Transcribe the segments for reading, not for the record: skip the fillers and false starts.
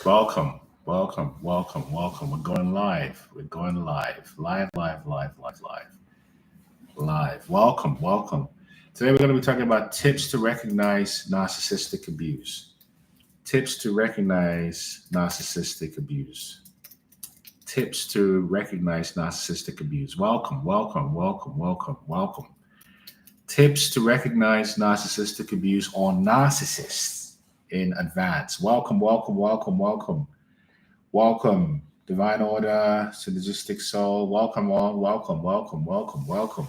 Welcome, welcome. We're going live. We're going live. Live. Welcome. Today we're going to be talking about tips to recognize narcissistic abuse. Tips to recognize narcissistic abuse. Tips to recognize narcissistic abuse. Welcome. Tips to recognize narcissistic abuse or narcissists in advance. Welcome, Divine Order, Synergistic Soul. Welcome all. Welcome.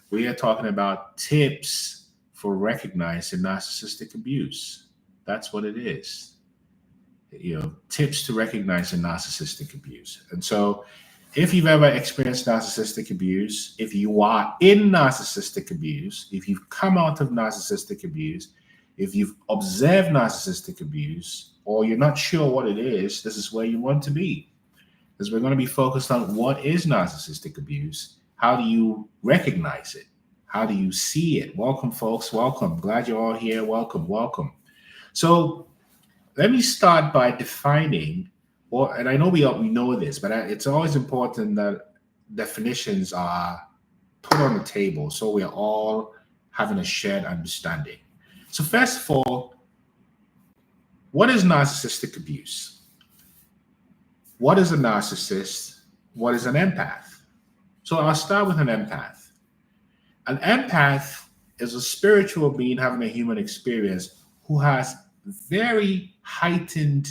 We are talking about tips for recognizing narcissistic abuse. That's what it is. Tips to recognizing narcissistic abuse. And so, if you've ever experienced narcissistic abuse, if you are in narcissistic abuse, if you've come out of narcissistic abuse, if you've observed narcissistic abuse, or you're not sure what it is, this is where you want to be. Because we're going to be focused on what is narcissistic abuse. How do you recognize it? How do you see it? Welcome, folks. Welcome. Glad you're all here. Welcome. So let me start by defining, and I know we know this, but it's always important that definitions are put on the table so we're all having a shared understanding. So first of all, what is narcissistic abuse? What is a narcissist? What is an empath? So I'll start with an empath. An empath is a spiritual being having a human experience who has very heightened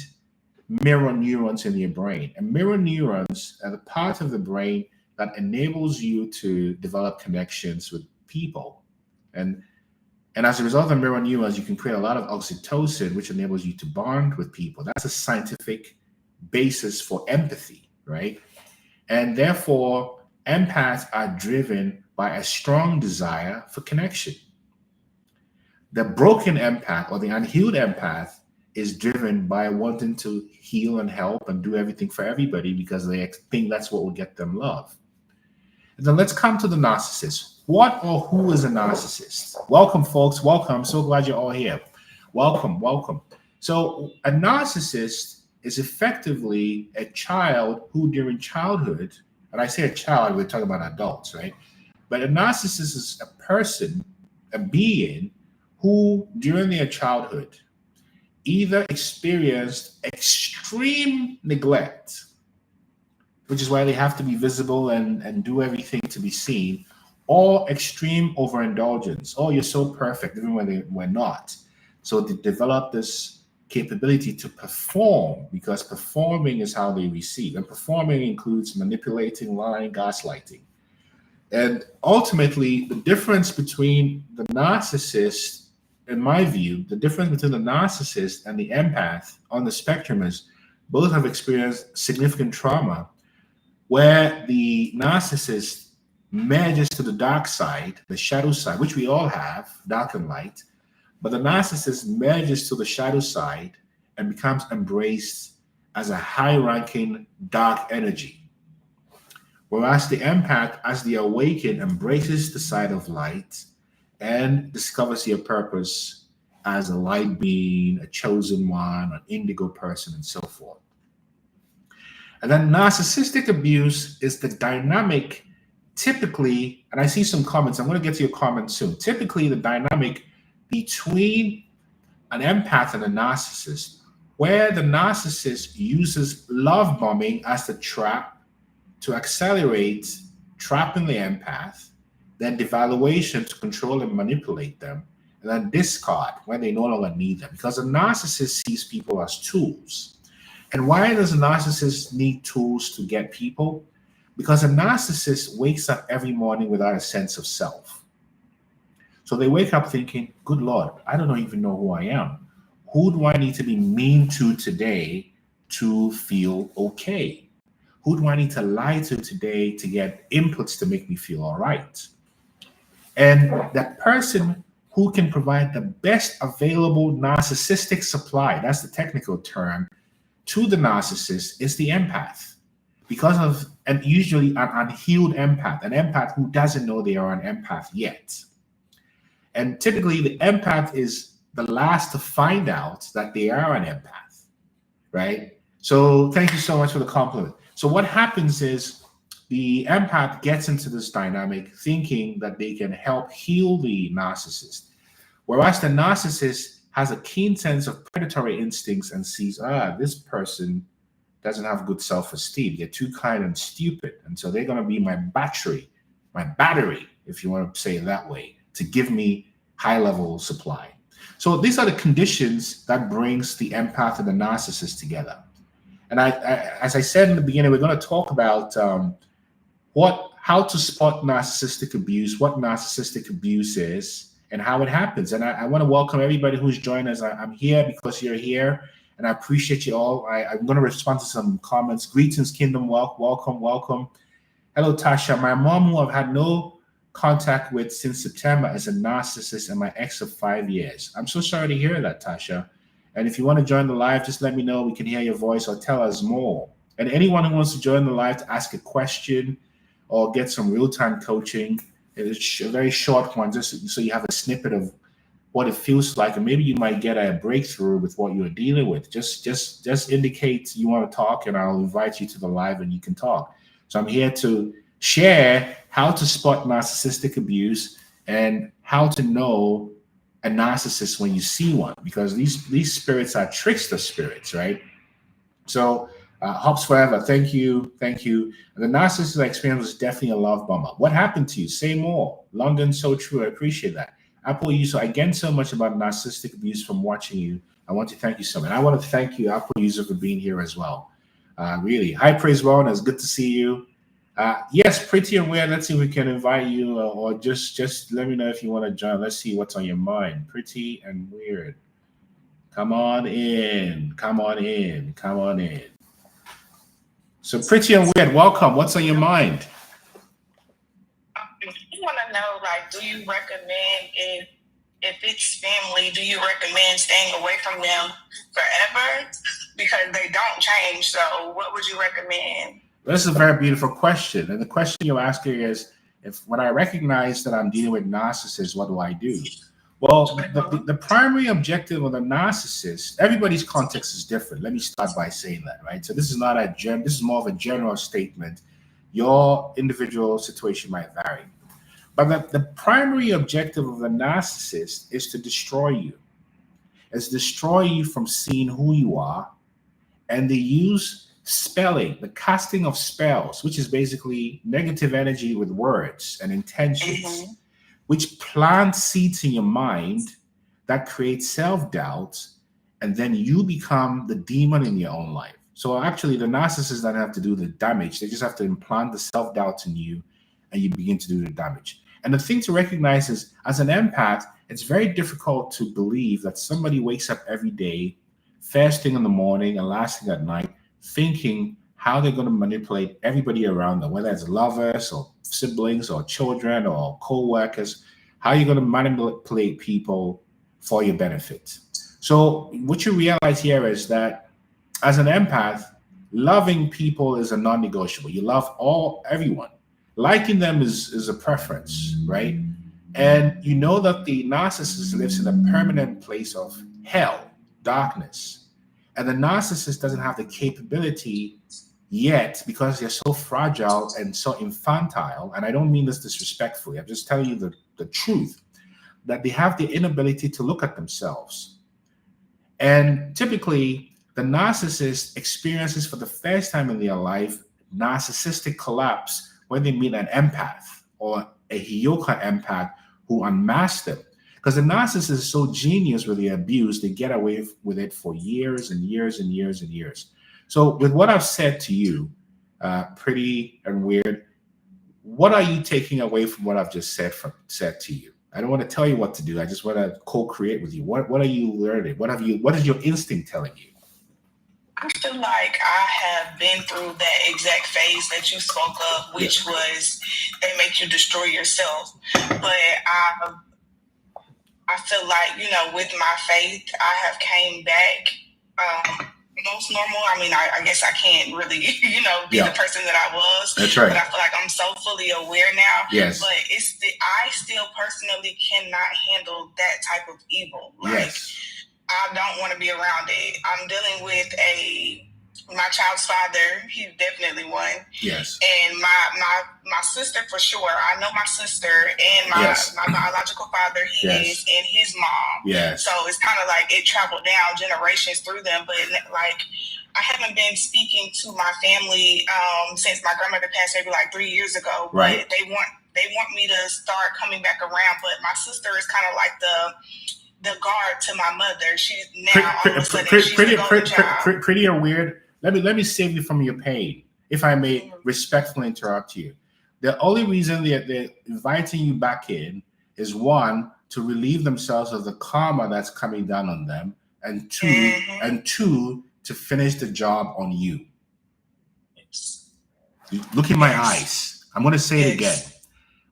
mirror neurons in your brain. And mirror neurons are the part of the brain that enables you to develop connections with people. And as a result of mirror neurons, you can create a lot of oxytocin, which enables you to bond with people. That's a scientific basis for empathy, right? And therefore, empaths are driven by a strong desire for connection. The broken empath or the unhealed empath is driven by wanting to heal and help and do everything for everybody because they think that's what will get them love. And then let's come to the narcissist. What or who is a narcissist? Welcome, folks. Welcome. I'm so glad you're all here. Welcome. So a narcissist is effectively a child who during childhood, and I say a child, we're talking about adults, right? But a narcissist is a person, a being who during their childhood either experienced extreme neglect, which is why they have to be visible and do everything to be seen, or extreme overindulgence. Oh, you're so perfect, even when they were not. So they develop this capability to perform because performing is how they receive. And performing includes manipulating, lying, gaslighting. And ultimately, the difference between the narcissist, in my view, the difference between the narcissist and the empath on the spectrum is both have experienced significant trauma where the narcissist merges to the dark side, the shadow side, which we all have, dark and light, but the narcissist merges to the shadow side and becomes embraced as a high-ranking dark energy. Whereas the empath, as the awakened, embraces the side of light and discovers your purpose as a light being, a chosen one, an indigo person, and so forth. And then narcissistic abuse is the dynamic, typically, and I see some comments, I'm going to get to your comments soon. Typically, the dynamic between an empath and a narcissist, where the narcissist uses love bombing as the trap to accelerate trapping the empath, then devaluation to control and manipulate them, and then discard when they no longer need them. Because a narcissist sees people as tools. And why does a narcissist need tools to get people? Because a narcissist wakes up every morning without a sense of self. So they wake up thinking, good Lord, I don't even know who I am. Who do I need to be mean to today to feel okay? Who do I need to lie to today to get inputs to make me feel all right? And that person who can provide the best available narcissistic supply, that's the technical term, to the narcissist is the empath. Because of, and usually an unhealed empath, an empath who doesn't know they are an empath yet. And typically the empath is the last to find out that they are an empath, right? So thank you so much for the compliment. So what happens is the empath gets into this dynamic thinking that they can help heal the narcissist, whereas the narcissist has a keen sense of predatory instincts and sees, this person doesn't have good self-esteem. They're too kind and stupid. And so they're going to be my battery, if you want to say it that way, to give me high level supply. So these are the conditions that brings the empath and the narcissist together. And as I said in the beginning, we're going to talk about how to spot narcissistic abuse, what narcissistic abuse is, and how it happens. And I want to welcome everybody who's joined us. I'm here because you're here, and I appreciate you all. I'm going to respond to some comments. Greetings, Kingdom. Welcome, welcome. Hello, Tasha. My mom, who I've had no contact with since September, is a narcissist and my ex of 5 years. I'm so sorry to hear that, Tasha. And if you want to join the live, just let me know. We can hear your voice or tell us more. And anyone who wants to join the live to ask a question or get some real-time coaching, it's a very short one, just so you have a snippet of what it feels like, and maybe you might get a breakthrough with what you're dealing with. Just indicate you want to talk, and I'll invite you to the live, and you can talk. So I'm here to share how to spot narcissistic abuse and how to know a narcissist when you see one, because these spirits are trickster spirits, right? So Hops Forever, thank you. The narcissistic experience was definitely a love bomber. What happened to you? Say more. London, so true. I appreciate that. Apple user, I gained so much about narcissistic abuse from watching you. I want to thank you so much. I want to thank you, Apple user, for being here as well. Really. Hi, Praise Wellness. Good to see you. Yes, Pretty and Weird. Let's see if we can invite you, or just let me know if you want to join. Let's see what's on your mind. Pretty and Weird. Come on in. So Pretty and Weird, welcome. What's on your mind? You want to know, like, do you recommend if it's family, do you recommend staying away from them forever? Because they don't change. So what would you recommend? This is a very beautiful question. And the question you're asking is, if when I recognize that I'm dealing with narcissists, what do I do? Well, the primary objective of the narcissist, everybody's context is different. Let me start by saying that, right? So this is not this is more of a general statement. Your individual situation might vary. But the primary objective of the narcissist is to destroy you. It's destroy you from seeing who you are. And they use spelling, the casting of spells, which is basically negative energy with words and intentions, which plant seeds in your mind that create self-doubt, and then you become the demon in your own life. So actually, the narcissist doesn't have to do the damage. They just have to implant the self-doubt in you, and you begin to do the damage. And the thing to recognize is, as an empath, it's very difficult to believe that somebody wakes up every day, first thing in the morning and last thing at night, thinking how they're going to manipulate everybody around them, whether it's lovers or siblings or children or co-workers, how you're going to manipulate people for your benefit. So what you realize here is that as an empath, loving people is a non-negotiable. You love everyone. Liking them is a preference, right? And you know that the narcissist lives in a permanent place of hell, darkness. And the narcissist doesn't have the capability yet, because they're so fragile and so infantile. And I don't mean this disrespectfully. I'm just telling you the truth, that they have the inability to look at themselves. And typically, the narcissist experiences for the first time in their life narcissistic collapse when they meet an empath or a Hyoka empath who unmasks them. Because the narcissist is so genius with the abuse, they get away with it for years and years and years and years. So with what I've said to you, Pretty and Weird, what are you taking away from what I've just said to you? I don't want to tell you what to do. I just want to co-create with you. What are you learning? What is your instinct telling you? I feel like I have been through that exact phase that you spoke of, which was they make you destroy yourself. But I feel like, with my faith, I have came back most normal. I mean, I guess I can't really, be the person that I was. That's right. But I feel like I'm so fully aware now. Yes. But I still personally cannot handle that type of evil. Like, yes. I don't want to be around it. I'm dealing with a my child's father, he's definitely one. Yes. And my sister for sure. I know my sister and my biological father, he is, and his mom. Yes. So it's kind of like it traveled down generations through them. But like I haven't been speaking to my family since my grandmother passed maybe like 3 years ago. Right. But they want me to start coming back around. But my sister is kind of like the guard to my mother. She's now all of a sudden she's the golden child. Pretty or weird. Let me save you from your pain, if I may respectfully interrupt you. The only reason they're inviting you back in is one, to relieve themselves of the karma that's coming down on them, and two, to finish the job on you. Yes. Look in my eyes. I'm going to say it again.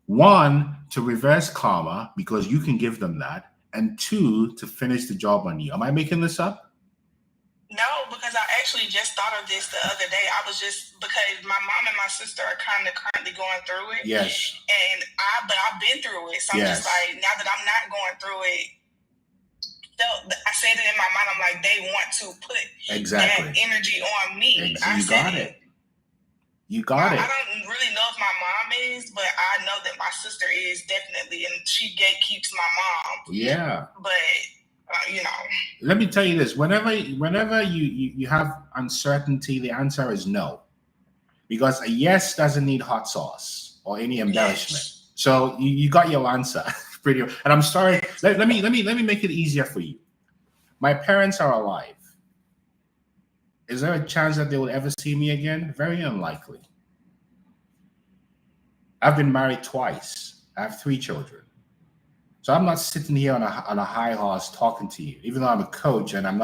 One, to reverse karma because you can give them that, and two, to finish the job on you. Am I making this up? No, because I actually just thought of this the other day. Because my mom and my sister are kind of currently going through it. Yes. But I've been through it. So I'm just like, now that I'm not going through it, I said it in my mind. I'm like, they want to put that energy on me. You got it. I don't really know if my mom is, but I know that my sister is definitely, and she gatekeeps my mom. Yeah. But let me tell you this: whenever you have uncertainty, the answer is no, because a yes doesn't need hot sauce or any embellishment. Yes. So you got your answer, pretty. And I'm sorry. Let me make it easier for you. My parents are alive. Is there a chance that they will ever see me again? Very unlikely. I've been married twice. I have 3 children. So I'm not sitting here on a high horse talking to you, even though I'm a coach and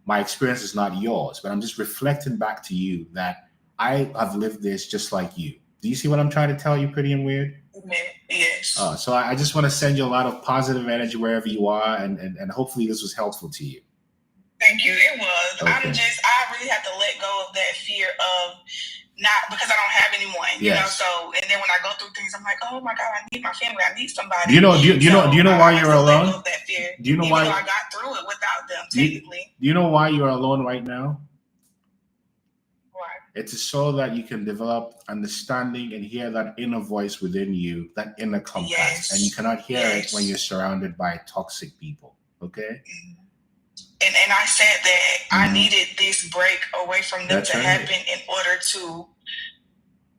my experience is not yours, but I'm just reflecting back to you that I have lived this just like you. Do you see what I'm trying to tell you, pretty and weird? Yes. So I just want to send you a lot of positive energy wherever you are, and hopefully this was helpful to you. Thank you. It was. Okay. I really have to let go of that fear of not, because I don't have anyone, you know. So, and then when I go through things, I'm like, oh my God, I need my family. I need somebody. Do you know why you're alone? Let go of that fear. Do you know why? Even though I got through it without them, technically. Do you know why you're alone right now? Why? It's so that you can develop understanding and hear that inner voice within you, that inner compass, and you cannot hear it when you're surrounded by toxic people. Okay. And I said that I needed this break away from them to happen in order to,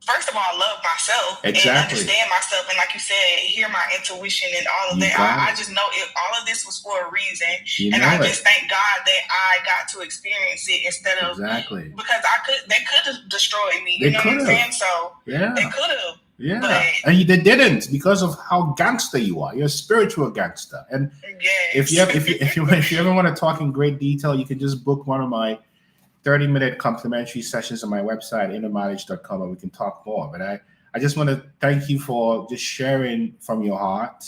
first of all, love myself and understand myself. And like you said, hear my intuition and all of that. I just know all of this was for a reason. And I just thank God that I got to experience it instead of, because they could have destroyed me. You know what I'm saying? So they could have. Yeah, and they didn't, because of how gangster you are. You're a spiritual gangster, and if you ever want to talk in great detail, you can just book one of my 30-minute complimentary sessions on my website, innermileage.com, and we can talk more. But I just want to thank you for just sharing from your heart.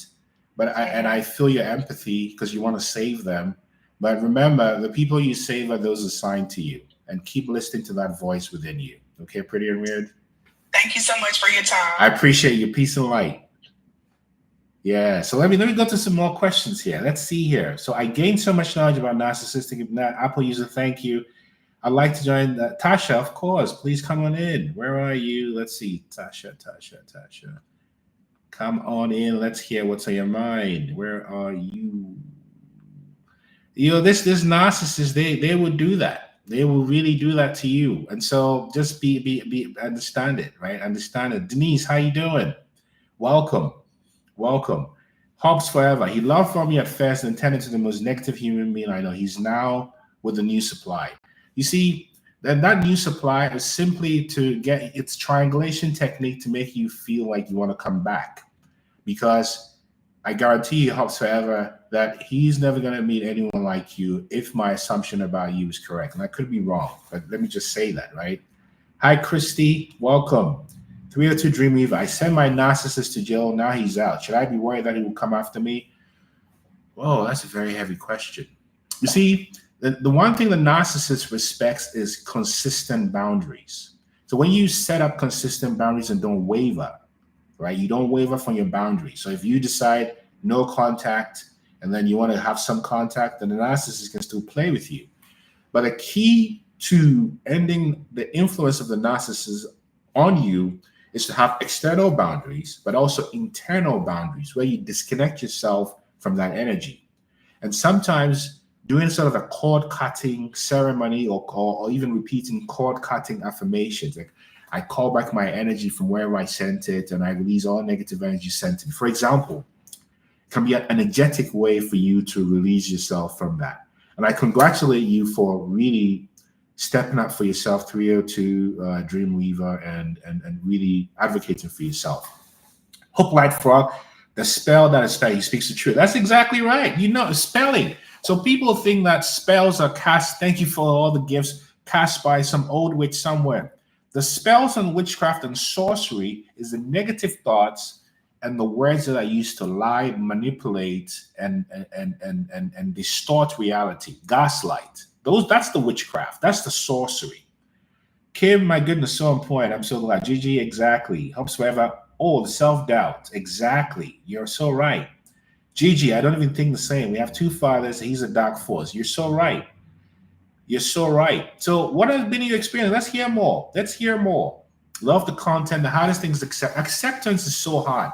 And I feel your empathy because you want to save them. But remember, the people you save are those assigned to you, and keep listening to that voice within you. Okay, pretty and weird. Thank you so much for your time. I appreciate your peace and light. Yeah. So let me go to some more questions here. Let's see here. So I gained so much knowledge about narcissistic. Apple user, thank you. I'd like to join Tasha, of course. Please come on in. Where are you? Let's see. Tasha. Come on in. Let's hear what's on your mind. Where are you? This narcissist, they would do that. They will really do that to you. And so just be understand it, right? Understand it. Denise, how you doing? Welcome. Hobbs forever. He loved from me at first and turned into the most negative human being I know. He's now with a new supply. You see, that new supply is simply to get its triangulation technique to make you feel like you want to come back. Because I guarantee you, Hobbs forever, that he's never going to meet anyone like you if my assumption about you is correct. And I could be wrong, but let me just say that, right? Hi, Christy. Welcome. 302 Dreamweaver. I sent my narcissist to jail. Now he's out. Should I be worried that he will come after me? Whoa, that's a very heavy question. You see, the one thing the narcissist respects is consistent boundaries. So when you set up consistent boundaries and don't waver, right? You don't waver from your boundaries. So if you decide no contact, and then you want to have some contact, then the narcissist can still play with you. But a key to ending the influence of the narcissist on you is to have external boundaries, but also internal boundaries where you disconnect yourself from that energy. And sometimes doing sort of a cord cutting ceremony or even repeating cord cutting affirmations, like I call back my energy from wherever I sent it and I release all negative energy sent to me, for example, can be an energetic way for you to release yourself from that. And I congratulate you for really stepping up for yourself, 302 Dreamweaver, and really advocating for yourself. Hook Light Frog, the spell that is spelled, he speaks the truth. That's exactly right. You know, spelling. So people think that spells are cast, thank you for all the gifts, cast by some old witch somewhere. The spells on witchcraft and sorcery is the negative thoughts and the words that are used to lie, manipulate, and distort reality, gaslight. That's the witchcraft. That's the sorcery. Kim, my goodness, so on point. I'm so glad. Gigi, exactly. Helps forever. Oh, the self-doubt. Exactly. You're so right. Gigi, I don't even think the same. We have two fathers. He's a dark force. You're so right. You're so right. So what has been your experience? Let's hear more. Let's hear more. Love the content. The hardest thing is acceptance is so hard.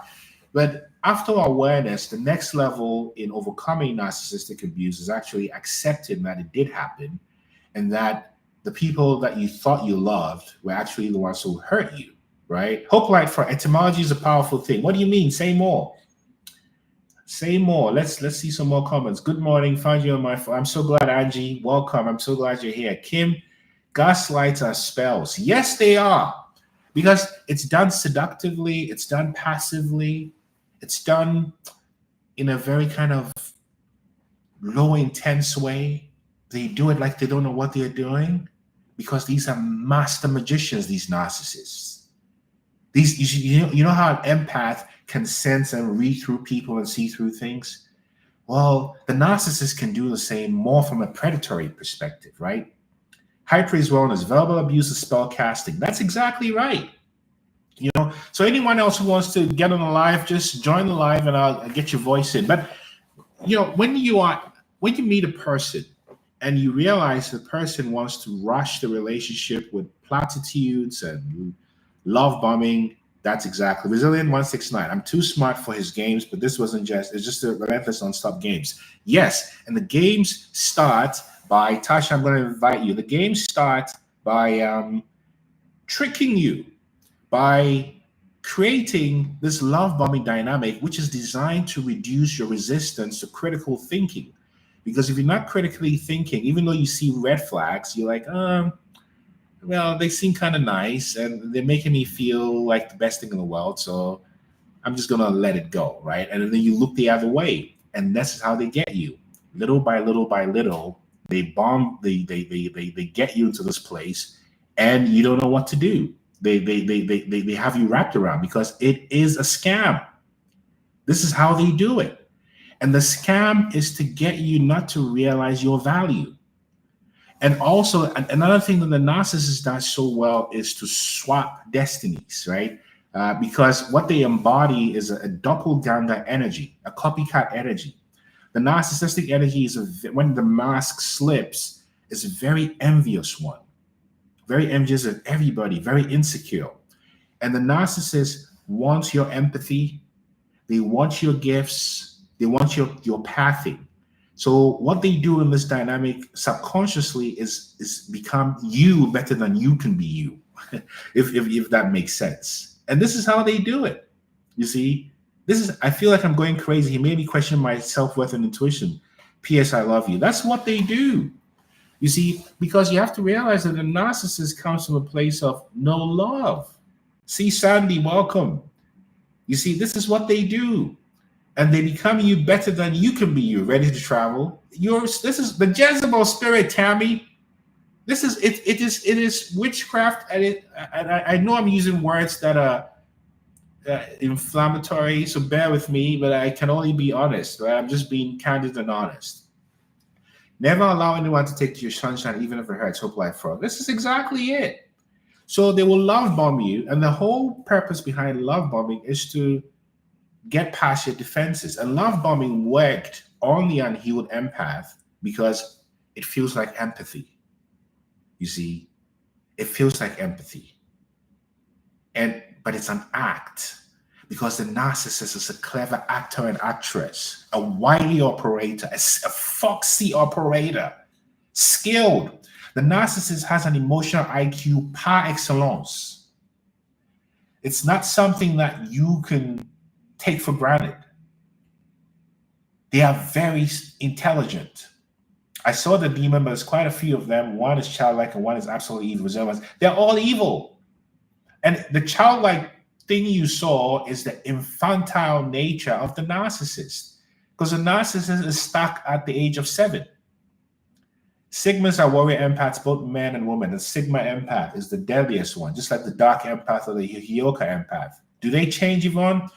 But after awareness, the next level in overcoming narcissistic abuse is actually accepting that it did happen and that the people that you thought you loved were actually the ones who hurt you, right? Hope Light for etymology is a powerful thing. What do you mean? Say more. Say more. Let's see some more comments. Good morning. Find you on my phone. I'm so glad, Angie. Welcome. I'm so glad you're here. Kim, gaslights are spells. Yes, they are. Because it's done seductively. It's done passively. It's done in a very kind of low intense way. They do it like they don't know what they're doing because these are master magicians, these narcissists. You know how an empath can sense and read through people and see through things? Well, the narcissist can do the same more from a predatory perspective, right? High praise wellness, verbal abuse is spell casting. That's exactly right. You know, so anyone else who wants to get on the live, just join the live and I'll get your voice in. But you know, when you meet a person and you realize the person wants to rush the relationship with platitudes and love bombing, that's exactly Resilient 169. I'm too smart for his games, but this wasn't just, it's just a relentless non-stop games. Yes, and the games start by, Tasha, I'm going to invite you. The games start by tricking you, by creating this love bombing dynamic, which is designed to reduce your resistance to critical thinking. Because if you're not critically thinking, even though you see red flags, you're like, well, they seem kind of nice and they're making me feel like the best thing in the world. So I'm just going to let it go, right? And then you look the other way. And this is how they get you. Little by little by little, they bomb, they get you into this place and you don't know what to do. They have you wrapped around because it is a scam. This is how they do it. And the scam is to get you not to realize your value. And also another thing that the narcissist does so well is to swap destinies, right? Because what they embody is a doppelganger energy, a copycat energy. The narcissistic energy is when the mask slips, is a very envious one. Very envious of everybody, very insecure. And the narcissist wants your empathy. They want your gifts. They want your pathing. So what they do in this dynamic subconsciously is become you better than you can be you, if that makes sense. And this is how they do it. You see, I feel like I'm going crazy. He made me question my self-worth and intuition. P.S. I love you. That's what they do. You see, because you have to realize that the narcissist comes from a place of no love. See, Sandy, welcome. You see, this is what they do. And they become you better than you can be you, ready to travel. This is the Jezebel spirit, Tammy. This is it. It is witchcraft, and I know I'm using words that are inflammatory, so bear with me. But I can only be honest. Right? I'm just being candid and honest. Never allow anyone to take your sunshine, even if it hurts. Hope Life Frog. This is exactly it. So they will love bomb you, and the whole purpose behind love bombing is to get past your defenses. And love bombing worked on the unhealed empath because it feels like empathy. You see, it feels like empathy. But it's an act, because the narcissist is a clever actor and actress, a wily operator, a foxy operator, skilled. The narcissist has an emotional IQ par excellence. It's not something that you can take for granted. They are very intelligent. I saw the demon, but there's quite a few of them. One is childlike and one is absolutely evil. They're all evil. And the childlike thing you saw is the infantile nature of the narcissist, because the narcissist is stuck at the age of 7. Sigmas are warrior empaths, both men and women. The Sigma empath is the deadliest one, just like the dark empath or the Hyoka empath. Do they change, Yvonne?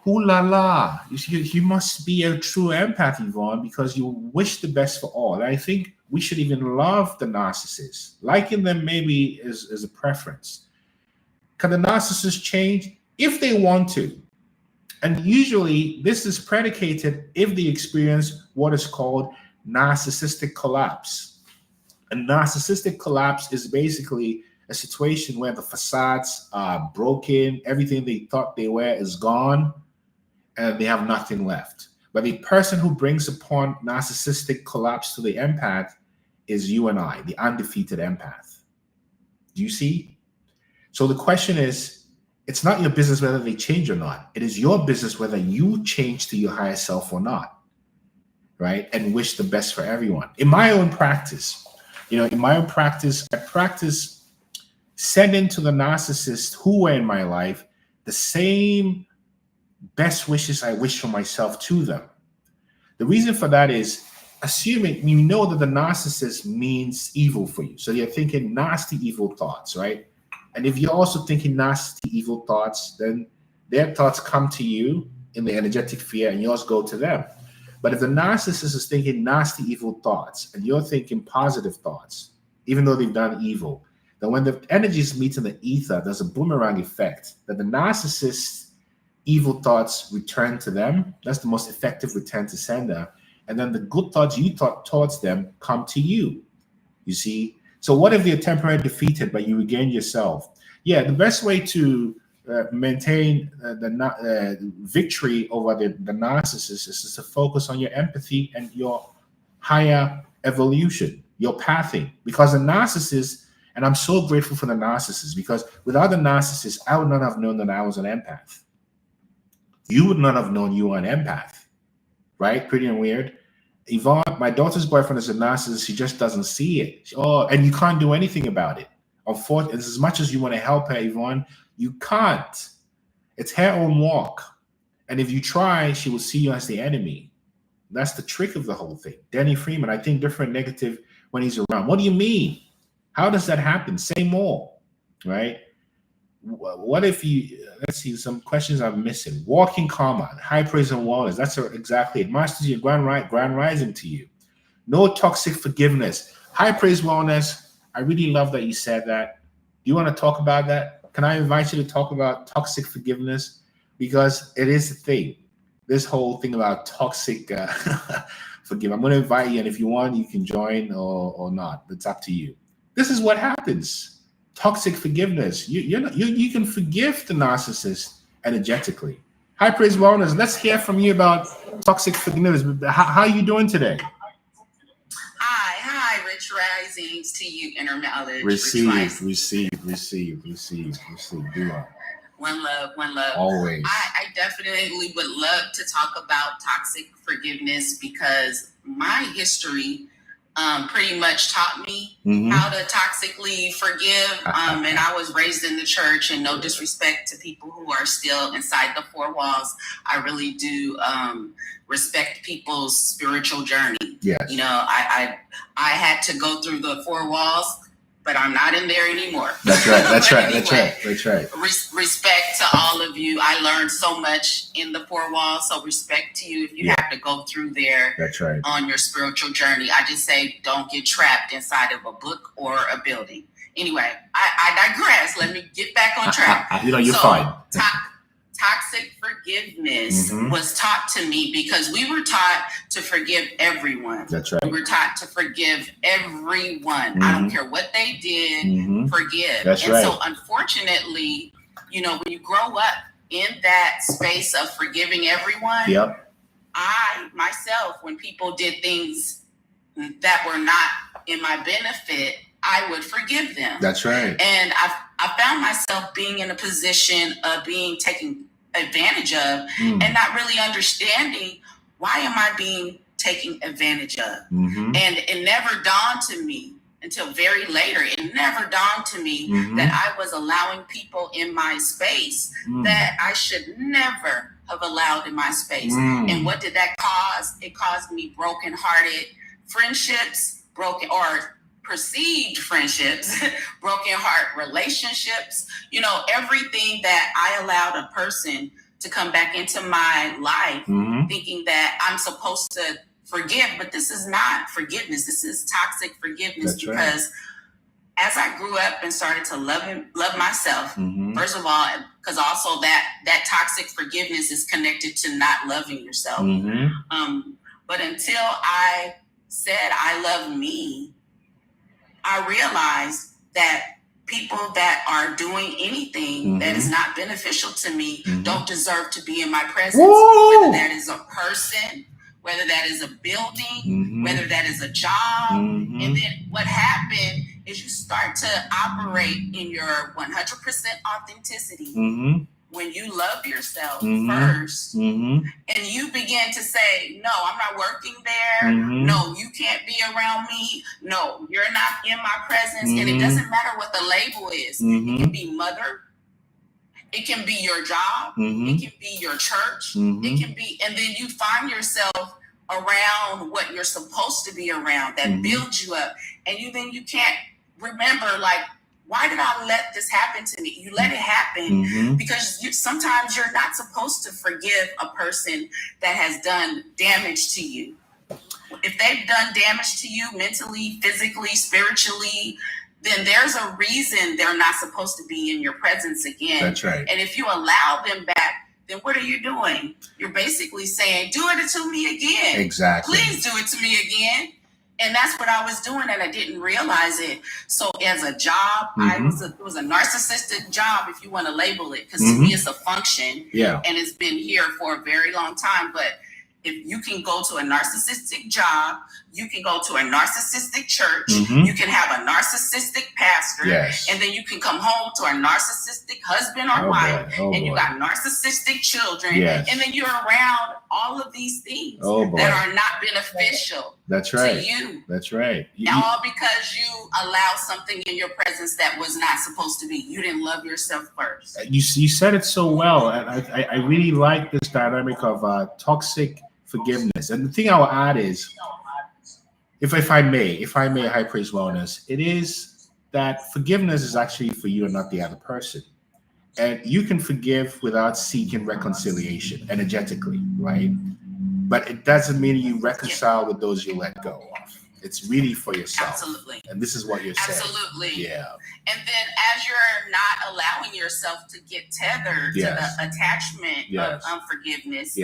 Ooh la la. You must be a true empath, Yvonne, because you wish the best for all. And I think we should even love the narcissist. Liking them maybe is a preference. Can the narcissist change? If they want to. And usually this is predicated if they experience what is called narcissistic collapse. A narcissistic collapse is basically a situation where the facades are broken, everything they thought they were is gone, and they have nothing left. But the person who brings upon narcissistic collapse to the empath is you and I, the undefeated empath. Do you see? So the question is, it's not your business whether they change or not. It is your business whether you change to your higher self or not, right? And wish the best for everyone. In my own practice, I practice sending to the narcissists who were in my life the same best wishes I wish for myself to them. The reason for that is, assuming you know that the narcissist means evil for you. So you're thinking nasty, evil thoughts, right? And if you're also thinking nasty, evil thoughts, then their thoughts come to you in the energetic sphere and yours go to them. But if the narcissist is thinking nasty, evil thoughts and you're thinking positive thoughts, even though they've done evil, then when the energies meet in the ether, there's a boomerang effect that the narcissist's evil thoughts return to them. That's the most effective return to sender. And then the good thoughts you thought towards them come to you. You see? So what if they're temporarily defeated, but you regain yourself? Yeah, the best way to maintain the victory over the narcissist is to focus on your empathy and your higher evolution, your pathing. Because the narcissist, and I'm so grateful for the narcissist, because without the narcissist, I would not have known that I was an empath. You would not have known you were an empath, right? Pretty and weird. Yvonne, my daughter's boyfriend is a narcissist. She just doesn't see it. Oh, and you can't do anything about it. Unfortunately, as much as you want to help her, Yvonne, you can't. It's her own walk. And if you try, she will see you as the enemy. That's the trick of the whole thing. Danny Freeman, I think different negative when he's around. What do you mean? How does that happen? Say more, right? What if you, let's see, some questions I'm missing. Walking karma, high praise and wellness. That's exactly it. Masters your grand rising to you. No toxic forgiveness. High praise wellness. I really love that you said that. Do you want to talk about that? Can I invite you to talk about toxic forgiveness? Because it is a thing. This whole thing about toxic forgive. I'm going to invite you, and if you want, you can join or not. It's up to you. This is what happens. Toxic forgiveness. You can forgive the narcissist energetically. High praise wellness. Let's hear from you about toxic forgiveness. How are you doing today? Hi, rich risings to you, inner knowledge. Receive. Do I? One love. Always. I definitely would love to talk about toxic forgiveness because my history pretty much taught me how to toxically forgive. And I was raised in the church, and no disrespect to people who are still inside the four walls. I really do respect people's spiritual journey. Yes. You know, I had to go through the four walls, but I'm not in there anymore. That's right. Respect to all of you. I learned so much in the four walls. So respect to you if you have to go through there. That's right. On your spiritual journey. I just say don't get trapped inside of a book or a building. Anyway, I digress. Let me get back on track. You're fine. toxic forgiveness was taught to me because we were taught to forgive everyone. That's right. We were taught to forgive everyone. I don't care what they did, forgive. That's and right. so unfortunately, when you grow up in that space of forgiving everyone, I myself, when people did things that were not in my benefit, I would forgive them. That's right. And I found myself being in a position of being taken advantage of and not really understanding, why am I being taken advantage of? And it never dawned to me until very later. It never dawned to me that I was allowing people in my space that I should never have allowed in my space. And what did that cause? It caused me broken-hearted friendships, perceived friendships, broken heart relationships, everything that I allowed a person to come back into my life thinking that I'm supposed to forgive, but this is not forgiveness. This is toxic forgiveness. That's because as I grew up and started to love myself, first of all, because also that toxic forgiveness is connected to not loving yourself. But until I said I love me, I realized that people that are doing anything that is not beneficial to me don't deserve to be in my presence. Whether that is a person, whether that is a building, whether that is a job. And then what happened is you start to operate in your 100% authenticity. When you love yourself first and you begin to say, no, I'm not working there. No, you can't be around me. No, you're not in my presence. And it doesn't matter what the label is. It can be mother. It can be your job. It can be your church. It can be, and then you find yourself around what you're supposed to be around that builds you up. And you can't remember, like, why did I let this happen to me? You let it happen because sometimes you're not supposed to forgive a person that has done damage to you. If they've done damage to you mentally, physically, spiritually, then there's a reason they're not supposed to be in your presence again. That's right. And if you allow them back, then what are you doing? You're basically saying, do it to me again. Exactly. Please do it to me again. And that's what I was doing, and I didn't realize it. So as a job, it was a narcissistic job, if you want to label it, because to me it's a function, and it's been here for a very long time. But if you can go to a narcissistic job, you can go to a narcissistic church, you can have a narcissistic pastor, and then you can come home to a narcissistic husband or wife, and you got narcissistic children, and then you're around all of these things that are not beneficial to you. That's right. All because you allow something in your presence that was not supposed to be. You didn't love yourself first. You said it so well, and I really like this dynamic of toxic forgiveness. And the thing I will add is, if I may, high praise wellness, it is that forgiveness is actually for you and not the other person. And you can forgive without seeking reconciliation energetically, right? But it doesn't mean you reconcile with those you let go of. It's really for yourself. Absolutely. And this is what you're saying. Absolutely. Yeah. And then as you're not allowing yourself to get tethered to the attachment of unforgiveness,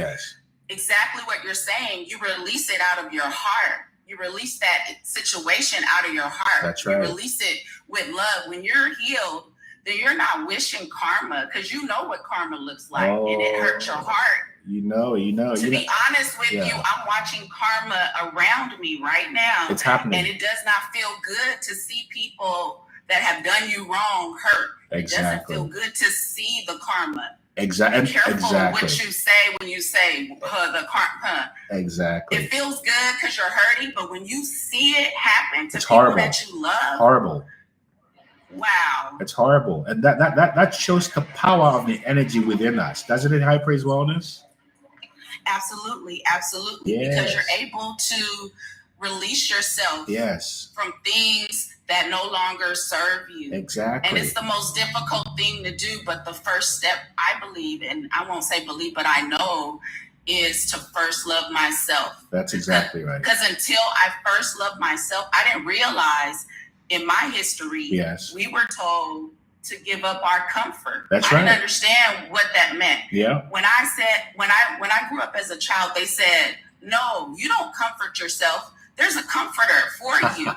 exactly what you're saying, you release it out of your heart. You release that situation out of your heart. That's right. You release it with love. When you're healed, then you're not wishing karma, because you know what karma looks like, and it hurts your heart. You know. To be honest with you, I'm watching karma around me right now. It's happening. And it does not feel good to see people that have done you wrong hurt. Exactly. It doesn't feel good to see the karma. Exactly. Be careful what you say when you say the karma. Exactly. It feels good because you're hurting, but when you see it happen to it's people horrible. that you love, horrible. Wow. It's horrible. And that shows the power of the energy within us. Doesn't it, High Praise Wellness? Absolutely. Absolutely. Yes. Because you're able to release yourself from things that no longer serve you. Exactly. And it's the most difficult thing to do. But the first step, I believe, and I won't say believe, but I know, is to first love myself. That's exactly right. Because until I first loved myself, I didn't realize in my history, we were told to give up our comfort. That's I right. didn't understand what that meant. Yeah. When I grew up as a child, they said, no, you don't comfort yourself. There's a comforter for you.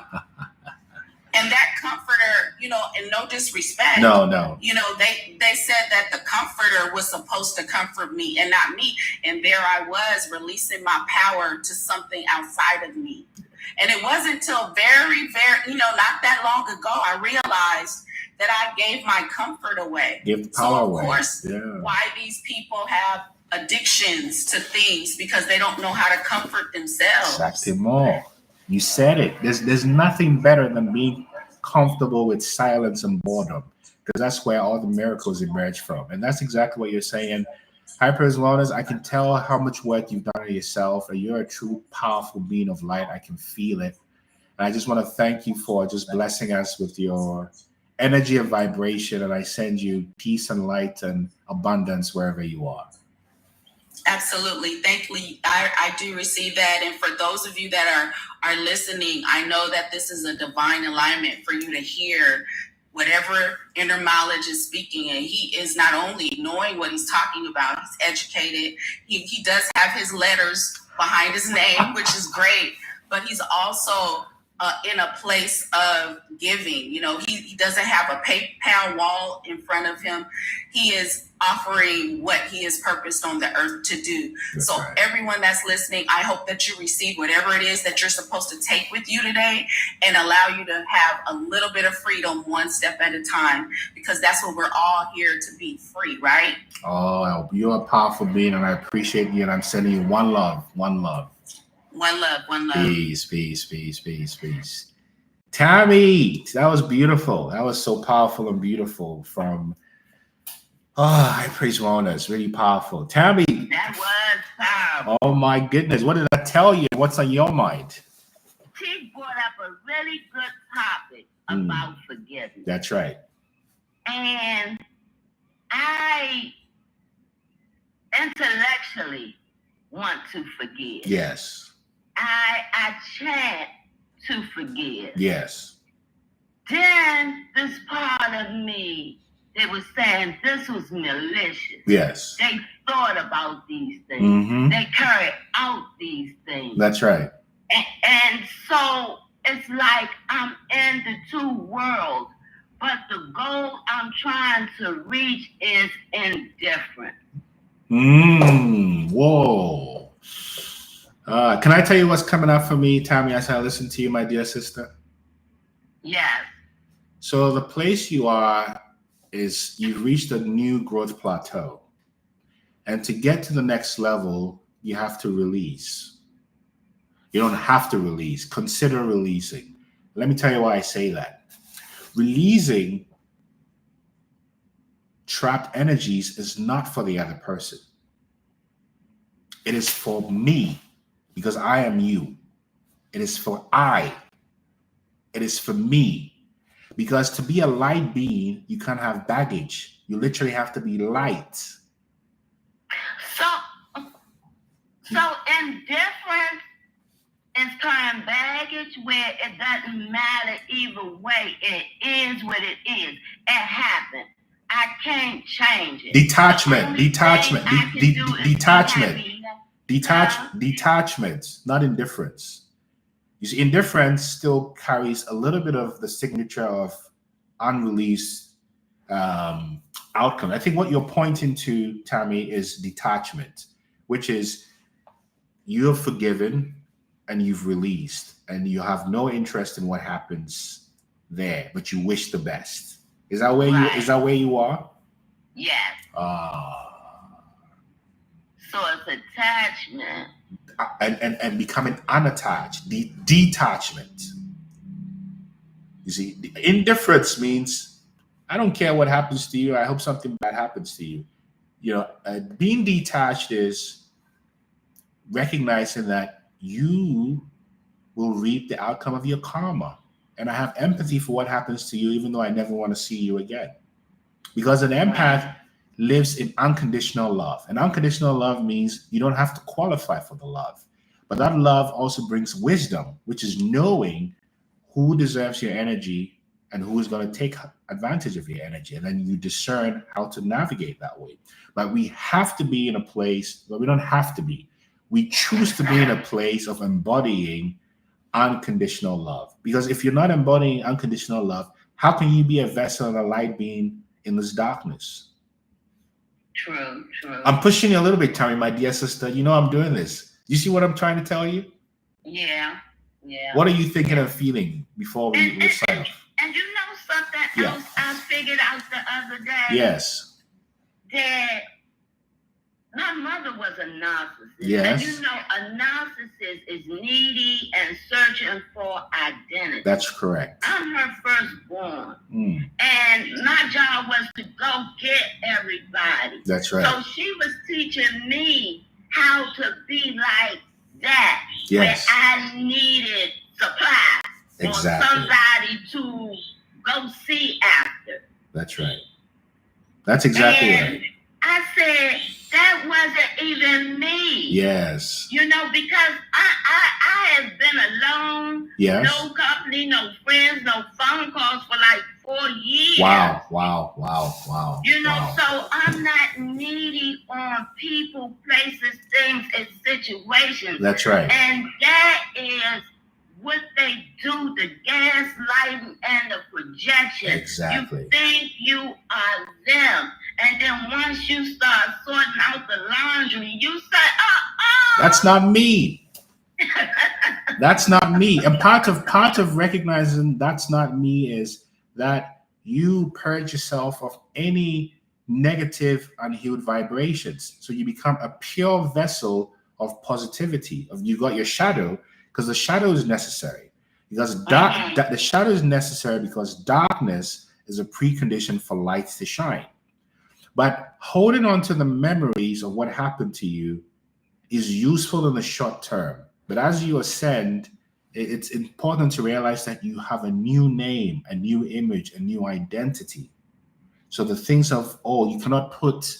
And that comforter, you know, and no disrespect. No. You know, they said that the comforter was supposed to comfort me and not me. And there I was releasing my power to something outside of me. And it wasn't until very, you know, not that long ago, I realized that I gave my comfort away. Give the power away. So of course, why these people have addictions to things, because they don't know how to comfort themselves. Exactly more. You said it. There's nothing better than being comfortable with silence and boredom, because that's where all the miracles emerge from. And that's exactly what you're saying. Hyper's Wellness, I can tell how much work you've done on yourself, and you're a true powerful being of light. I can feel it. And I just want to thank you for just blessing us with your energy and vibration. And I send you peace and light and abundance wherever you are. Absolutely. Thankfully, I do receive that. And for those of you that are listening, I know that this is a divine alignment for you to hear whatever inner knowledge is speaking. And he is not only knowing what he's talking about, he's educated. He does have his letters behind his name, which is great. But he's also in a place of giving. You know, he doesn't have a PayPal wall in front of him. He is offering what he is purposed on the earth to do. That's so right. Everyone that's listening, I hope that you receive whatever it is that you're supposed to take with you today, and allow you to have a little bit of freedom one step at a time, because that's what we're all here to be, free, right? Oh, you're a powerful being, and I appreciate you, and I'm sending you one love. One love. Peace. Tammy, that was beautiful. That was so powerful and beautiful from I praise wellness. Really powerful. Tammy. That was powerful. Oh my goodness. What did I tell you? What's on your mind? She brought up a really good topic about forgiveness. That's right. And I intellectually want to forgive. Yes. I chant to forgive. Yes. Then this part of me, they were saying this was malicious. Yes. They thought about these things. Mm-hmm. They carried out these things. That's right. And so it's like I'm in the two worlds, but the goal I'm trying to reach is indifferent. Whoa. Can I tell you what's coming up for me, Tammy, as I listen to you, my dear sister? Yes. So the place you are is you've reached a new growth plateau. And to get to the next level, you have to release. You don't have to release. Consider releasing. Let me tell you why I say that. Releasing trapped energies is not for the other person. It is for me, because I am you. It is for I. It is for me. Because to be a light being, you can't have baggage. You literally have to be light. So indifference is carrying baggage where it doesn't matter either way. It is what it is. It happened. I can't change it. Detachment, detachment. Detachment, not indifference. You see, indifference still carries a little bit of the signature of unreleased outcome. I think what you're pointing to, Tammy, is detachment, which is you're forgiven and you've released, and you have no interest in what happens there, but you wish the best. Is that where you are? Yes. So it's attachment. And becoming unattached, detachment. You see, indifference means I don't care what happens to you. I hope something bad happens to you. You know, being detached is recognizing that you will reap the outcome of your karma. And I have empathy for what happens to you, even though I never want to see you again. Because an empath lives in unconditional love. And unconditional love means you don't have to qualify for the love. But that love also brings wisdom, which is knowing who deserves your energy and who is going to take advantage of your energy. And then you discern how to navigate that way. But we have to be in a place, but we don't have to be. We choose to be in a place of embodying unconditional love. Because if you're not embodying unconditional love, how can you be a vessel and a light being in this darkness? True. I'm pushing you a little bit, Tammy, my dear sister. You know I'm doing this. You see what I'm trying to tell you? Yeah. What are you thinking and feeling before we sign off? And you know something else I figured out the other day? Yes. That my mother was a narcissist. Yes. And you know, a narcissist is needy and searching for identity. That's correct. I'm her firstborn. And my job was to go get everybody. That's right. So she was teaching me how to be like that. Yes. Where I needed supplies. Exactly. Or somebody to go see after. That's right. That's exactly right. I said, that wasn't even me. Yes. You know, because I have been alone. Yes. No company, no friends, no phone calls for like 4 years. Wow. You know, so I'm not needy on people, places, things, and situations. That's right. And that is what they do, the gaslighting and the projection. Exactly. You think you are them. And then once you start sorting out the laundry, you say, that's not me. That's not me. And part of recognizing that's not me is that you purge yourself of any negative, unhealed vibrations. So you become a pure vessel of positivity. You got your shadow, because the shadow is necessary. Because the shadow is necessary because darkness is a precondition for light to shine. But holding on to the memories of what happened to you is useful in the short term. But as you ascend, it's important to realize that you have a new name, a new image, a new identity. So the things of you cannot put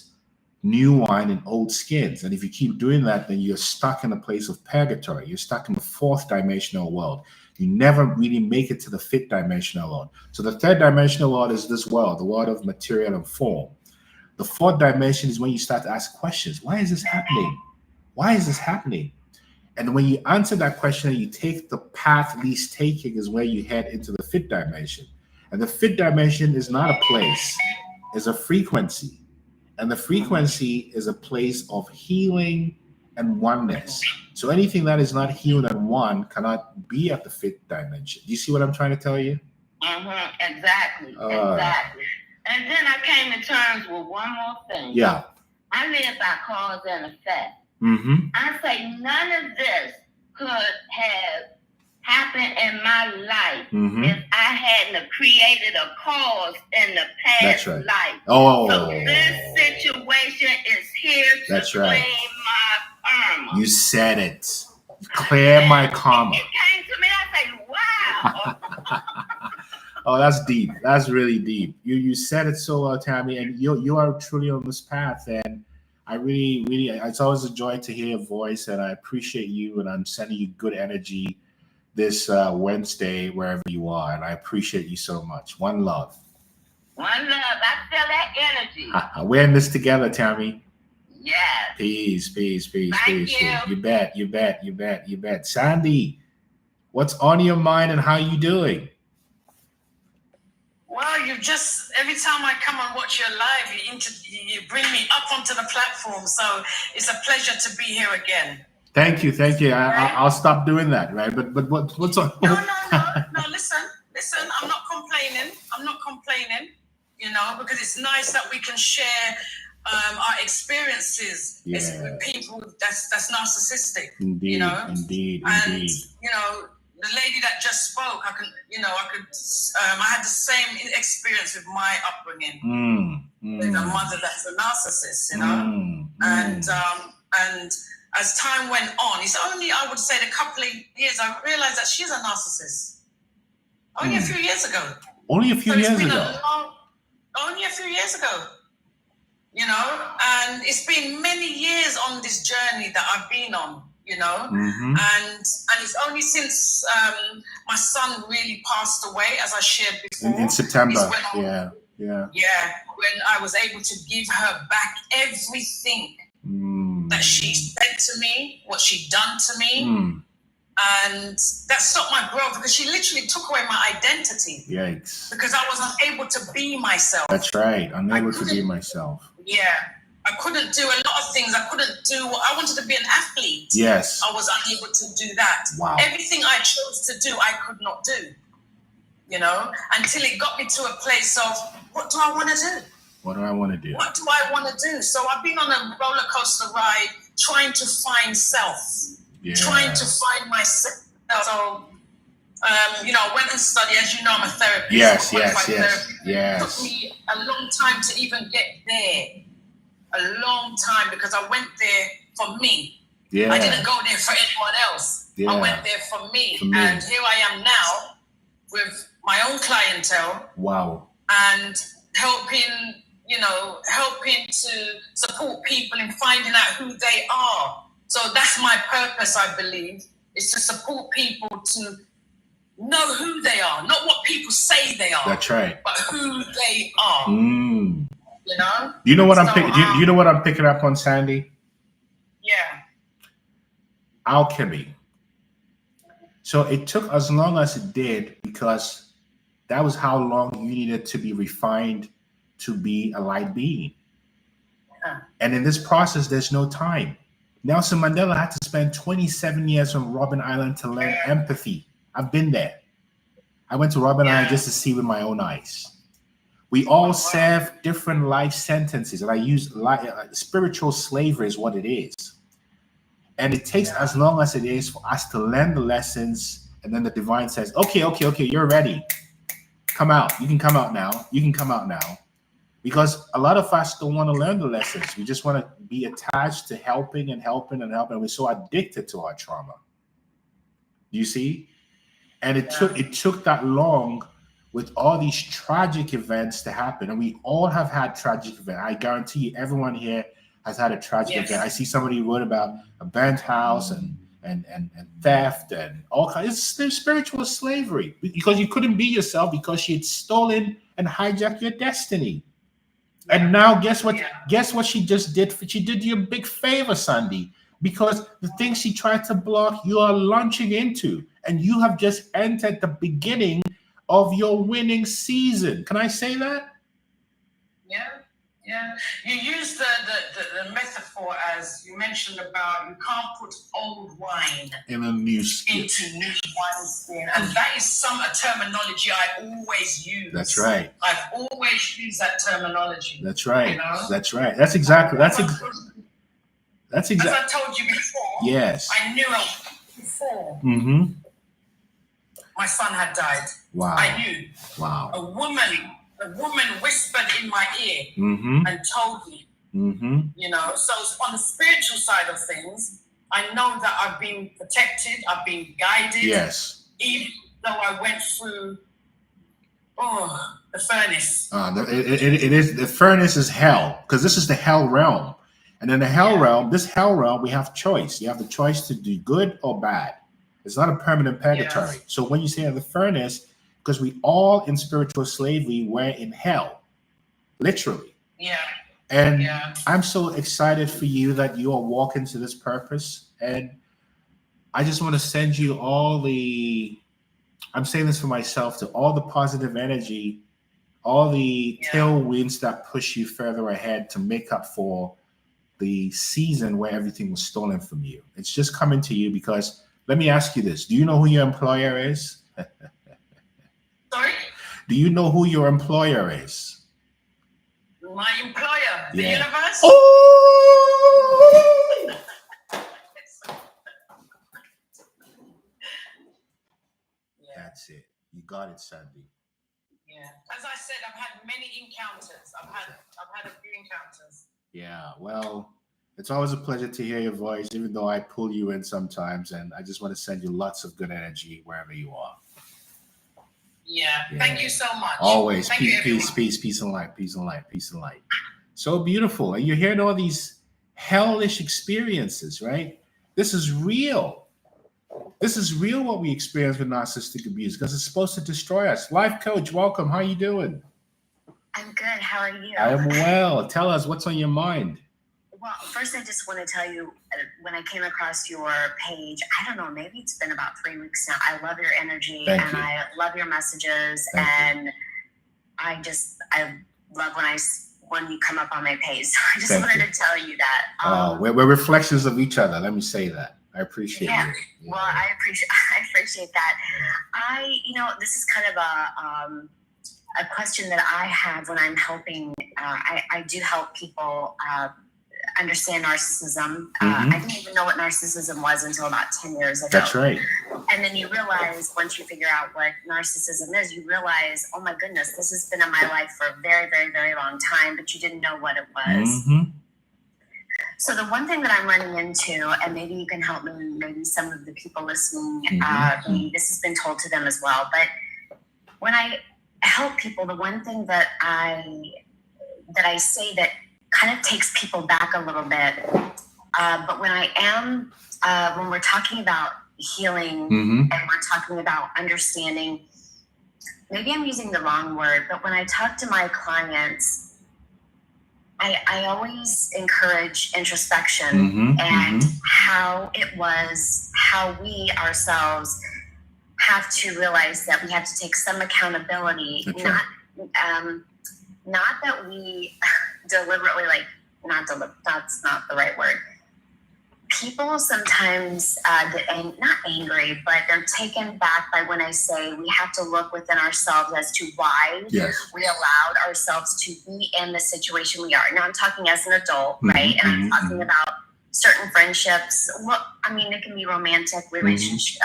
new wine in old skins. And if you keep doing that, then you're stuck in a place of purgatory. You're stuck in the fourth dimensional world. You never really make it to the fifth dimensional world. So the third dimensional world is this world, the world of material and form. The fourth dimension is when you start to ask questions. Why is this happening? Why is this happening? And when you answer that question and you take the path least taking is where you head into the fifth dimension. And the fifth dimension is not a place, it's a frequency. And the frequency is a place of healing and oneness. So anything that is not healed and one cannot be at the fifth dimension. Do you see what I'm trying to tell you? Exactly. And then I came to terms with one more thing. Yeah. I live by cause and effect. I say none of this could have happened in my life if I hadn't created a cause in the past life. So this situation is here to claim my karma. You said it. Clear my karma. It came to me, I say, wow. Oh, that's deep. That's really deep. You said it so well, Tammy, and you are truly on this path. And I really, it's always a joy to hear your voice, and I appreciate you. And I'm sending you good energy this Wednesday, wherever you are. And I appreciate you so much. One love. One love. I feel that energy. We're in this together, Tammy. Yes. Peace. Thank you. You bet. Sandy, what's on your mind and how you doing? Well, every time I come and watch your live, you bring me up onto the platform. So it's a pleasure to be here again. Thank you. I'll stop doing that, right? But what's on? No. Listen. I'm not complaining. You know, because it's nice that we can share our experiences with people that's narcissistic. Indeed, you know, indeed. You know, the lady that just spoke, I had the same experience with my upbringing with a mother that's a narcissist, you know, and as time went on, it's only, I would say, a couple of years I realized that she's a narcissist. Only a few years ago. Only a few years ago. Only a few years ago. You know, and it's been many years on this journey that I've been on. you know. And it's only since my son really passed away, as I shared before, in September. When I was able to give her back everything that she said to me, what she'd done to me. And that stopped my growth, because she literally took away my identity. Yikes. Because I wasn't able to be myself. That's right. Unable to be myself. Yeah. I couldn't do a lot of things. I couldn't do what I wanted to be an athlete. Yes. I was unable to do that. Wow. Everything I chose to do, I could not do. You know, until it got me to a place of, what do I want to do? What do I want to do? What do I want to do? So I've been on a roller coaster ride trying to find self. Yeah. Trying to find myself. So, you know, I went and studied. As you know, I'm a therapist. Yes. It took me a long time to even get there. A long time, because I went there for me. Yeah. I didn't go there for anyone else. Yeah. I went there for me. And here I am now with my own clientele. Wow. And helping to support people in finding out who they are. So that's my purpose, I believe, is to support people to know who they are, not what people say they are. That's right. But who they are. You know? You know what you know what I'm picking up on, Sandy? Yeah. Alchemy. So it took as long as it did, because that was how long you needed to be refined to be a light being. And in this process, there's no time. Nelson Mandela had to spend 27 years on Robben Island to learn empathy. I've been there. I went to Robben Island just to see with my own eyes. We all serve different life sentences, and I use spiritual slavery is what it is. And it takes as long as it is for us to learn the lessons, and then the divine says, okay, you're ready. Come out. You can come out now. You can come out now. Because a lot of us don't want to learn the lessons. We just want to be attached to helping. We're so addicted to our trauma. Do you see? And it took that long with all these tragic events to happen. And we all have had tragic events. I guarantee you, everyone here has had a tragic event. I see somebody who wrote about a burnt house and theft and all kinds. It's spiritual slavery, because you couldn't be yourself because she had stolen and hijacked your destiny. And now guess what? Guess what she just did? She did you a big favor, Sandy, because the things she tried to block, you are launching into, and you have just entered the beginning of your winning season. Can I say that? Yeah. You use the metaphor, as you mentioned, about you can't put old wine into new wineskin, and that is a terminology I always use. That's right. I've always used that terminology. That's right. You know? That's right. That's exactly. As I told you before. Yes. I knew before. My son had died. Wow. I knew. Wow. A woman whispered in my ear and told me, you know. So on the spiritual side of things, I know that I've been protected, I've been guided. Yes. Even though I went through the furnace. It is, the furnace is hell, because this is the hell realm. And in the hell realm, we have choice. You have the choice to do good or bad. It's not a permanent purgatory. Yes. So when you say the furnace, because we all in spiritual slavery were in hell, literally. Yeah. And I'm so excited for you that you are walking to this purpose. And I just want to send you I'm saying this for myself, to all the positive energy, all the tailwinds that push you further ahead to make up for the season where everything was stolen from you. It's just coming to you, because let me ask you this. Do you know who your employer is? Sorry? Do you know who your employer is? My employer, the universe? Oh! That's it. You got it, Sandy. Yeah. As I said, I've had many encounters. I've had a few encounters. Yeah, well, it's always a pleasure to hear your voice, even though I pull you in sometimes, and I just want to send you lots of good energy wherever you are. Yeah. Thank you so much. Always. Peace and light. So beautiful. And you're hearing all these hellish experiences, right? This is real. This is real what we experience with narcissistic abuse because it's supposed to destroy us. Life coach, welcome. How you doing? I'm good. How are you? I am well. Tell us what's on your mind. Well, first, I just want to tell you, when I came across your page, I don't know, maybe it's been about 3 weeks now. I love your energy and I love your messages. And I love when you come up on my page. So I just wanted to tell you that. We're reflections of each other. Let me say that. I appreciate you. Well, I appreciate that. This is kind of a question that I have when I'm helping. I do help people understand narcissism. I didn't even know what narcissism was until about 10 years ago. That's right. And then you realize, once you figure out what narcissism is, you realize, oh my goodness, this has been in my life for a very, very, very long time, but you didn't know what it was. So the one thing that I'm running into, and maybe you can help me, maybe some of the people listening, this has been told to them as well, but when I help people, the one thing that I say that kind of takes people back a little bit, but when we're talking about healing and we're talking about understanding, maybe I'm using the wrong word, but when I talk to my clients, I always encourage introspection and how we ourselves have to realize that we have to take some accountability, not that we deliberately, that's not the right word. People sometimes get not angry, but they're taken back by when I say we have to look within ourselves as to why we allowed ourselves to be in the situation we are. Now I'm talking as an adult, right? And I'm talking about certain friendships. Well, I mean, it can be romantic, relationship,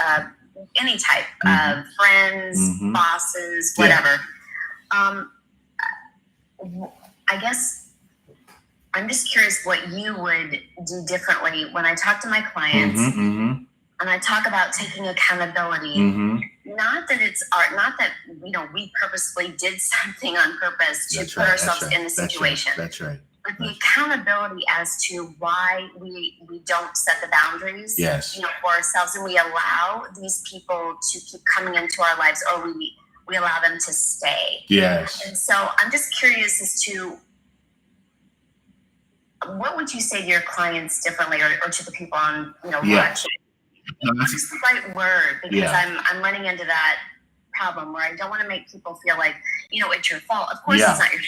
any type of friends, bosses, whatever. I guess I'm just curious what you would do differently when I talk to my clients and I talk about taking accountability. Not that it's art, not that we purposely did something on purpose to put ourselves in the situation. That's right. But the accountability as to why we don't set the boundaries, for ourselves, and we allow these people to keep coming into our lives, or we allow them to stay. Yes. And so I'm just curious as to what would you say to your clients differently, or to the people on watching? What's the right word? Because I'm running into that problem where I don't want to make people feel like it's your fault. Of course, it's not your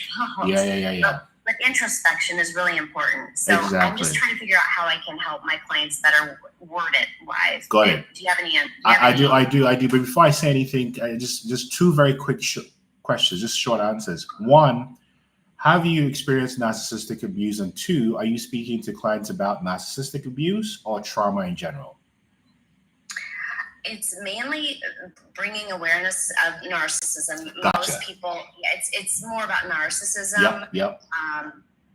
fault. But introspection is really important. So I'm just trying to figure out how I can help my clients better word it wise. Got it. Do you have any? I do. But before I say anything, just two very quick questions, just short answers. One, have you experienced narcissistic abuse? And two, are you speaking to clients about narcissistic abuse or trauma in general? It's mainly bringing awareness of narcissism. Gotcha. Most people, it's more about narcissism. Yep.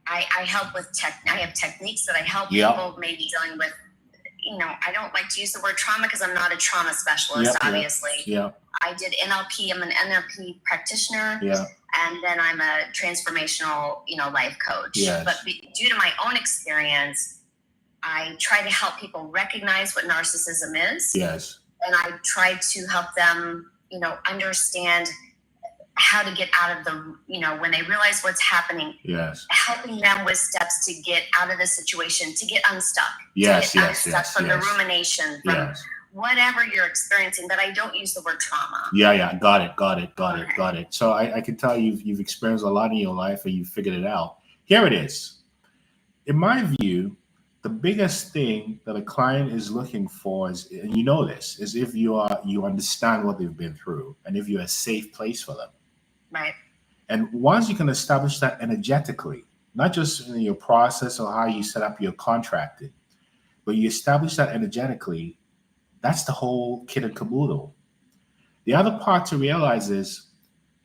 I help with I have techniques that I help people maybe dealing with. I don't like to use the word trauma because I'm not a trauma specialist, obviously. I did NLP. I'm an NLP practitioner. And then I'm a transformational, life coach. But due to my own experience, I try to help people recognize what narcissism is. And I try to help them, understand how to get out of the, when they realize what's happening, helping them with steps to get out of the situation, to get unstuck, from the rumination, from whatever you're experiencing. But I don't use the word trauma. Got it. So I can tell you've experienced a lot in your life and you've figured it out. Here it is. In my view, the biggest thing that a client is looking for is, and this, is if you understand what they've been through and if you're a safe place for them. Right. And once you can establish that energetically, not just in your process or how you set up your contracting, but you establish that energetically, that's the whole kit and caboodle. The other part to realize is,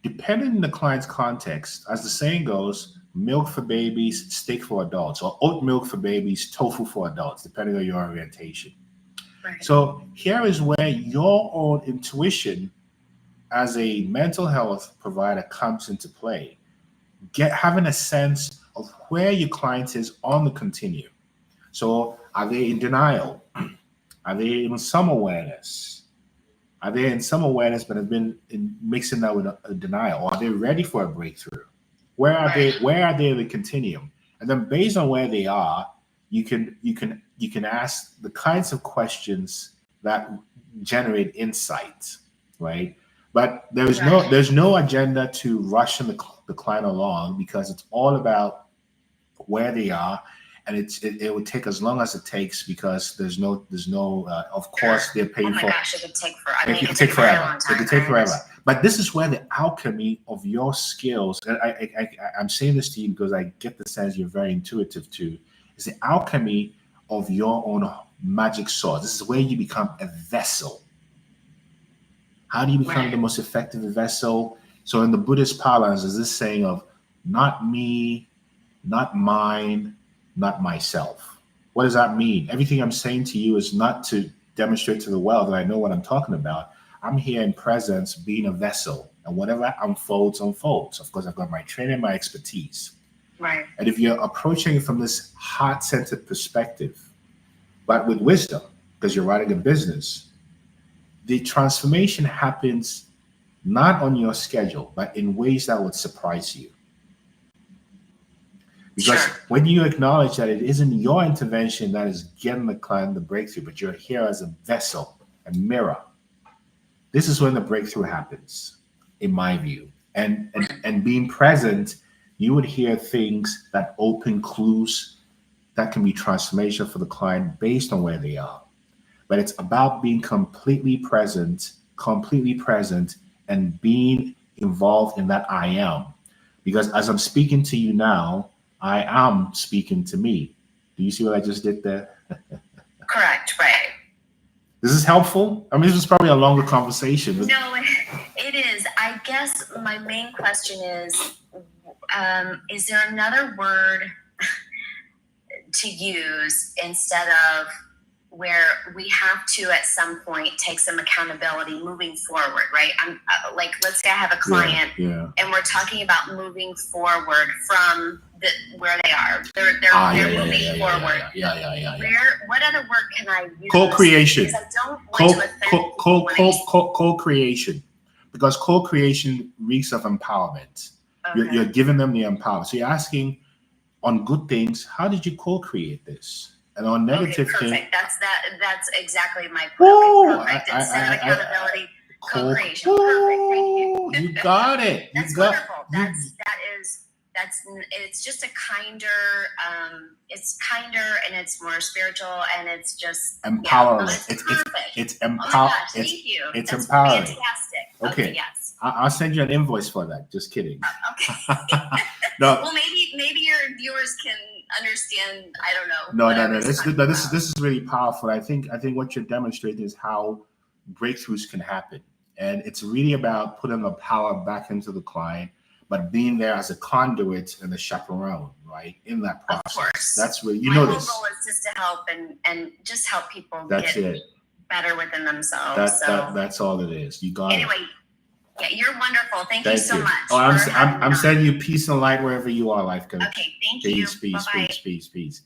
depending on the client's context, as the saying goes, milk for babies, steak for adults, or oat milk for babies, tofu for adults, depending on your orientation. Right. So here is where your own intuition as a mental health provider comes into play. Having a sense of where your client is on the continuum. So are they in denial? Are they in some awareness? Are they in some awareness but have been mixing that with a denial? Or are they ready for a breakthrough? Where are they? Where are they in the continuum? And then based on where they are, you can ask the kinds of questions that generate insight, right? But there's no agenda to rush the client along, because it's all about where they are, and it would take as long as it takes, because there's no of course they're paid for. Oh my gosh, it could take forever. It could take forever. It could take forever. But this is where the alchemy of your skills, and I'm saying this to you because I get the sense you're very intuitive too, is the alchemy of your own magic sword. This is where you become a vessel. How do you become the most effective vessel? So in the Buddhist parlance, is this saying of not me, not mine, not myself. What does that mean? Everything I'm saying to you is not to demonstrate to the world that I know what I'm talking about. I'm here in presence, being a vessel, and whatever unfolds, unfolds. Of course, I've got my training, my expertise. Right. And if you're approaching it from this heart-centered perspective, but with wisdom, because you're running a business, the transformation happens not on your schedule, but in ways that would surprise you. Because when you acknowledge that it isn't your intervention that is getting the client the breakthrough, but you're here as a vessel, a mirror, this is when the breakthrough happens, in my view. And being present, you would hear things that open clues that can be transformational for the client based on where they are. But it's about being completely present, and being involved in that I am. Because as I'm speaking to you now, I am speaking to me. Do you see what I just did there? Correct, right. This is helpful? I mean, this is probably a longer conversation. But... No, it is. I guess my main question is there another word to use instead of where we have to at some point take some accountability moving forward, right? I'm like, let's say I have a client and we're talking about moving forward from where they are. They're moving forward. What other word can I use? Co-creation. Because I don't want to offend co-creation. Because co-creation reeks of empowerment. Okay. You're giving them the empowerment. So you're asking, on good things, how did you co-create this? And on negative things, that's exactly my point. Perfect. Instead of accountability, co-creation. Perfect. Thank you. You got it. That's wonderful. It's just a kinder. It's kinder and it's more spiritual and it's just empowering. It's perfect. It's empowering. Oh thank you. It's That's empowering. Fantastic. Okay. Yes. I'll send you an invoice for that. Just kidding. Okay. No. Well, maybe your viewers can understand. I don't know. No. This is really powerful. I think what you're demonstrating is how breakthroughs can happen, and it's really about putting the power back into the client, but being there as a conduit and a chaperone, right? In that process. Of course. That's where my whole goal is just to help and just help people get better within themselves. That's all it is. You got it. Anyway. Yeah, you're wonderful. Thank you so much. Oh, I'm sending you peace and light wherever you are, life coach. Okay, thank you. Peace.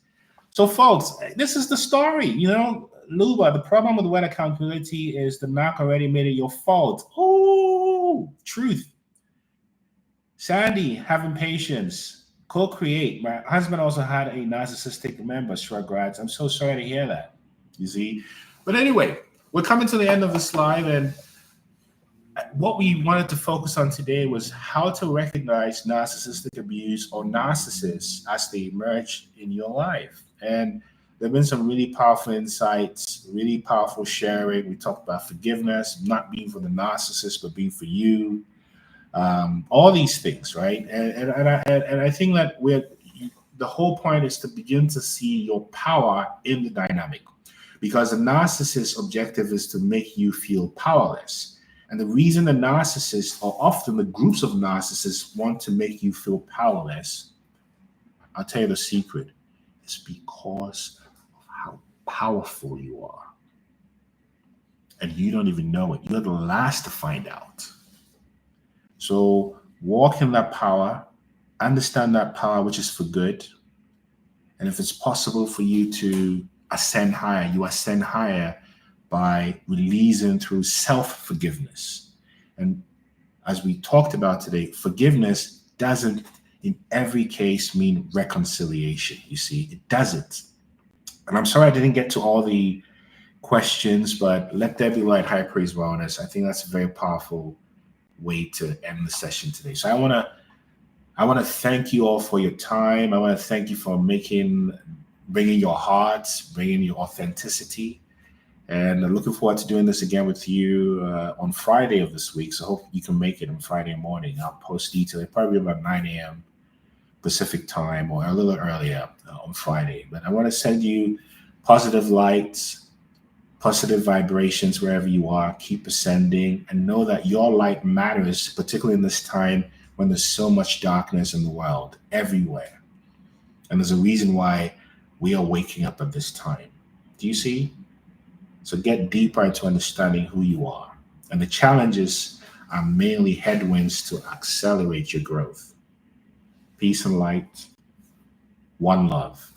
So, folks, this is the story. You know, Luba, the problem with wet accountability is the knock already made it your fault. Oh, truth. Sandy, having patience. Co-create. My husband also had a narcissistic member, Shrugrads. I'm so sorry to hear that. You see? But anyway, we're coming to the end of the slide, and what we wanted to focus on today was how to recognize narcissistic abuse or narcissists as they emerge in your life. And there have been some really powerful insights, really powerful sharing. We talked about forgiveness, not being for the narcissist, but being for you. All these things, right? And I think that the whole point is to begin to see your power in the dynamic, because the narcissist's objective is to make you feel powerless. And the reason the narcissists, or often the groups of narcissists, want to make you feel powerless, I'll tell you the secret, is because of how powerful you are. And you don't even know it. You're the last to find out. So walk in that power, understand that power, which is for good, And if it's possible for you to ascend higher, you ascend higher by releasing through self-forgiveness. And as we talked about today, forgiveness doesn't in every case mean reconciliation. You see, it doesn't. And I'm sorry I didn't get to all the questions, but let there be light, high praise, wellness. I think that's a very powerful way to end the session today. So I want to thank you all for your time. I want to thank you for bringing your hearts, bringing your authenticity. And I'm looking forward to doing this again with you on Friday of this week. So I hope you can make it on Friday morning. I'll post details. It'll probably be about 9 a.m. Pacific time or a little earlier on Friday. But I want to send you positive lights, positive vibrations wherever you are. Keep ascending and know that your light matters, particularly in this time when there's so much darkness in the world, everywhere. And there's a reason why we are waking up at this time. Do you see? So get deeper into understanding who you are. And the challenges are mainly headwinds to accelerate your growth. Peace and light. One love.